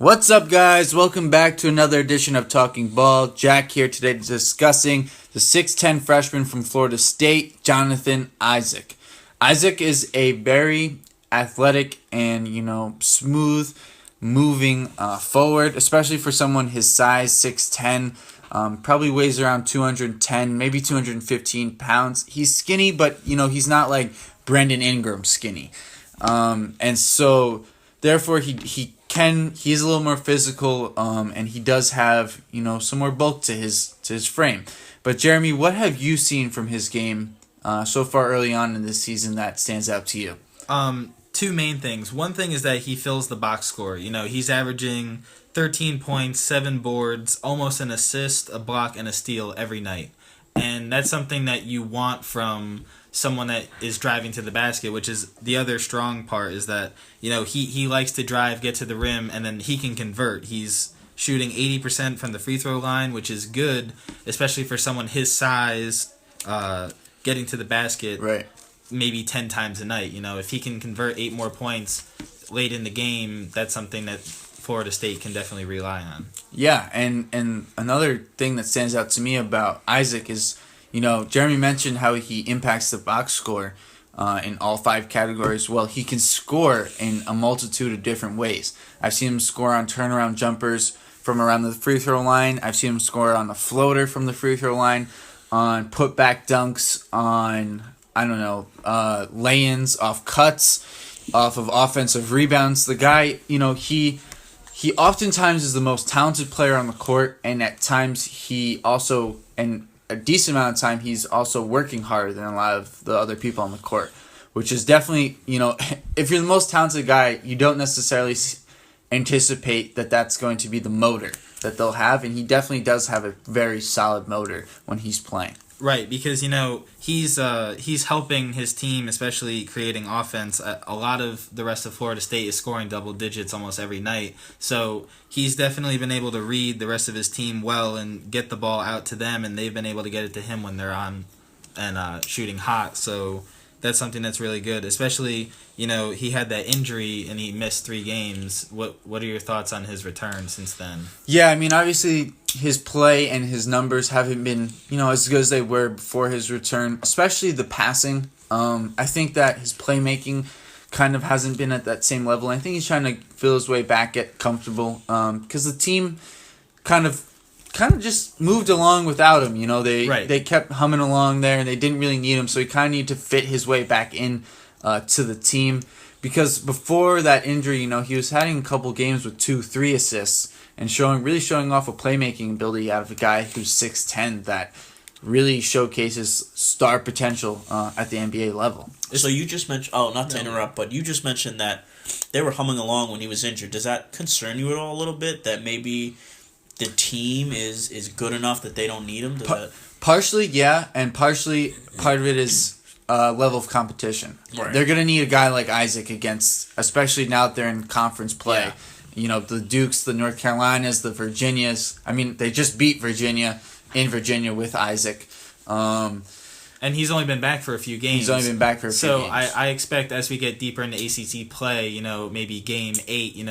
What's up, guys? Welcome back to another edition of Talking Ball. Jack here today discussing the 6'10 freshman from Florida State, Jonathan Isaac. Isaac is a very athletic and, smooth moving forward, especially for someone his size, 6'10". Probably weighs around 210, maybe 215 pounds. He's skinny, but, he's not like Brandon Ingram skinny. And so, therefore, he's a little more physical, and he does have, some more bulk to his frame. But Jeremy, what have you seen from his game so far early on in this season that stands out to you? Two main things. One thing is that he fills the box score. He's averaging 13 points, 7 boards, almost an assist, a block, and a steal every night. And that's something that you want from someone that is driving to the basket, which is the other strong part is that, he likes to drive, get to the rim, and then he can convert. He's shooting 80% from the free throw line, which is good, especially for someone his size, getting to the basket Right. maybe 10 times a night. If he can convert 8 more points late in the game, that's something that Florida State can definitely rely on. Yeah, and another thing that stands out to me about Isaac is, Jeremy mentioned how he impacts the box score in all 5 categories. Well, he can score in a multitude of different ways. I've seen him score on turnaround jumpers from around the free throw line. I've seen him score on the floater from the free throw line, on putback dunks, on, lay-ins, off cuts, off of offensive rebounds. The guy, he oftentimes is the most talented player on the court, and at times he also, and a decent amount of time, he's also working harder than a lot of the other people on the court, which is definitely, if you're the most talented guy, you don't necessarily anticipate that that's going to be the motor that they'll have, and he definitely does have a very solid motor when he's playing. Right, because he's helping his team, especially creating offense. A lot of the rest of Florida State is scoring double digits almost every night, so he's definitely been able to read the rest of his team well and get the ball out to them, and they've been able to get it to him when they're on and shooting hot. So that's something that's really good. Especially, he had that injury and he missed 3 games. What are your thoughts on his return since then? Yeah, obviously his play and his numbers haven't been, as good as they were before his return, especially the passing. I think that his playmaking kind of hasn't been at that same level. I think he's trying to feel his way back, get comfortable, because the team kind of just moved along without him. They kept humming along there, and they didn't really need him, so he kind of needed to fit his way back in to the team. Because before that injury, he was having a couple games with 2-3 assists and showing off a playmaking ability out of a guy who's 6'10" that really showcases star potential at the NBA level. So you just mentioned, not to interrupt, but you just mentioned that they were humming along when he was injured. Does that concern you at all a little bit, that maybe the team is good enough that they don't need him? Partially, yeah, and partially part of it is level of competition. Right. They're going to need a guy like Isaac against, especially now that they're in conference play. Yeah. The Dukes, the North Carolinas, the Virginias. They just beat Virginia in Virginia with Isaac. And he's only been back for a few games. So I expect as we get deeper into ACC play, maybe game 8,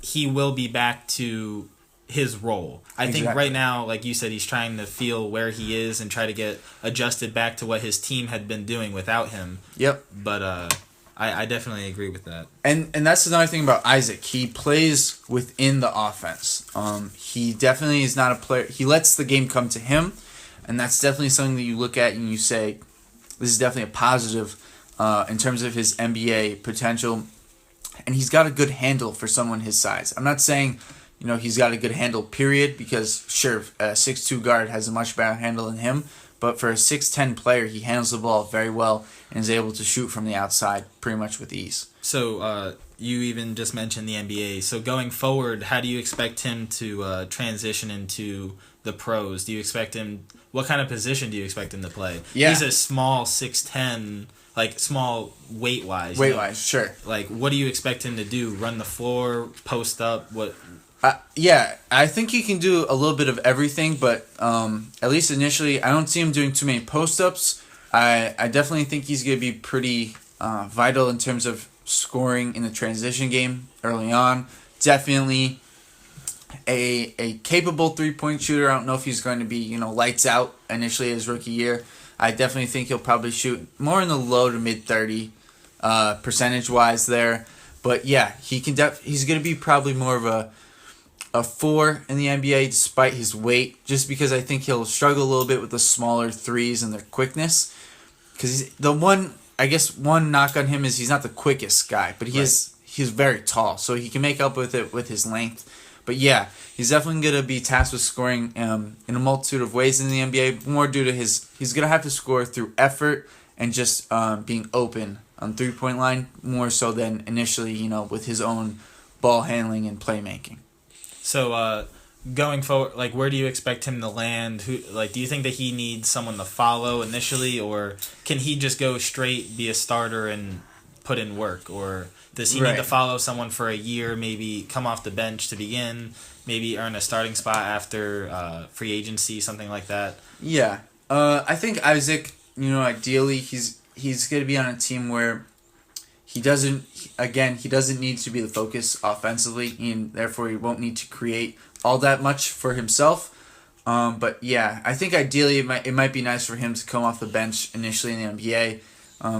he will be back to his role. I think right now, like you said, he's trying to feel where he is and try to get adjusted back to what his team had been doing without him. Yep. But I definitely agree with that. And that's another thing about Isaac. He plays within the offense. He definitely is not a player. He lets the game come to him, and that's definitely something that you look at and you say, this is definitely a positive in terms of his NBA potential. And he's got a good handle for someone his size. I'm not saying, he's got a good handle, period, because, sure, a 6'2" guard has a much better handle than him. But for a 6'10" player, he handles the ball very well and is able to shoot from the outside pretty much with ease. So you even just mentioned the NBA. So going forward, how do you expect him to transition into the pros? Do you expect him? What kind of position do you expect him to play? Yeah. He's a small 6'10", like small weight-wise. Weight-wise, sure. Like, what do you expect him to do? Run the floor, post up, what? Yeah, I think he can do a little bit of everything, but at least initially, I don't see him doing too many post-ups. I definitely think he's going to be pretty vital in terms of scoring in the transition game early on. Definitely a capable 3-point shooter. I don't know if he's going to be, lights out initially his rookie year. I definitely think he'll probably shoot more in the low to mid 30 percentage wise there. But yeah, he's going to be probably more of a 4 in the NBA despite his weight, just because I think he'll struggle a little bit with the smaller threes and their quickness. Because one knock on him is he's not the quickest guy, but he's very tall, so he can make up with it with his length. But yeah, he's definitely going to be tasked with scoring in a multitude of ways in the NBA, more due to he's going to have to score through effort and just being open on 3-point line, more so than initially, with his own ball handling and playmaking. So going forward, like, where do you expect him to land? Do you think that he needs someone to follow initially, or can he just go straight, be a starter, and put in work? Or does he need to follow someone for a year, maybe come off the bench to begin, maybe earn a starting spot after free agency, something like that? Yeah. I think Isaac, ideally he's going to be on a team where he doesn't need to be the focus offensively, and therefore he won't need to create all that much for himself. But yeah, I think ideally it might be nice for him to come off the bench initially in the NBA,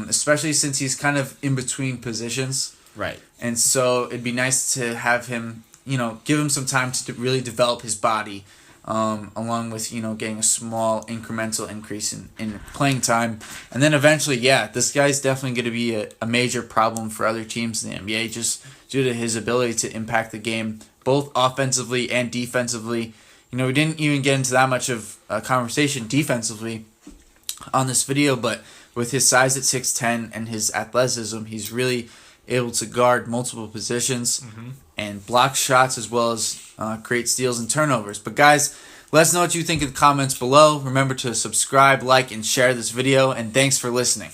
especially since he's kind of in between positions. Right. And so it'd be nice to have him, give him some time to really develop his body, along with, getting a small incremental increase in playing time. And then eventually, this guy's definitely going to be a major problem for other teams in the NBA just due to his ability to impact the game both offensively and defensively. We didn't even get into that much of a conversation defensively on this video, but with his size at 6'10" and his athleticism, he's really able to guard multiple positions and block shots as well as create steals and turnovers. But guys, let us know what you think in the comments below. Remember to subscribe, like, and share this video, and thanks for listening.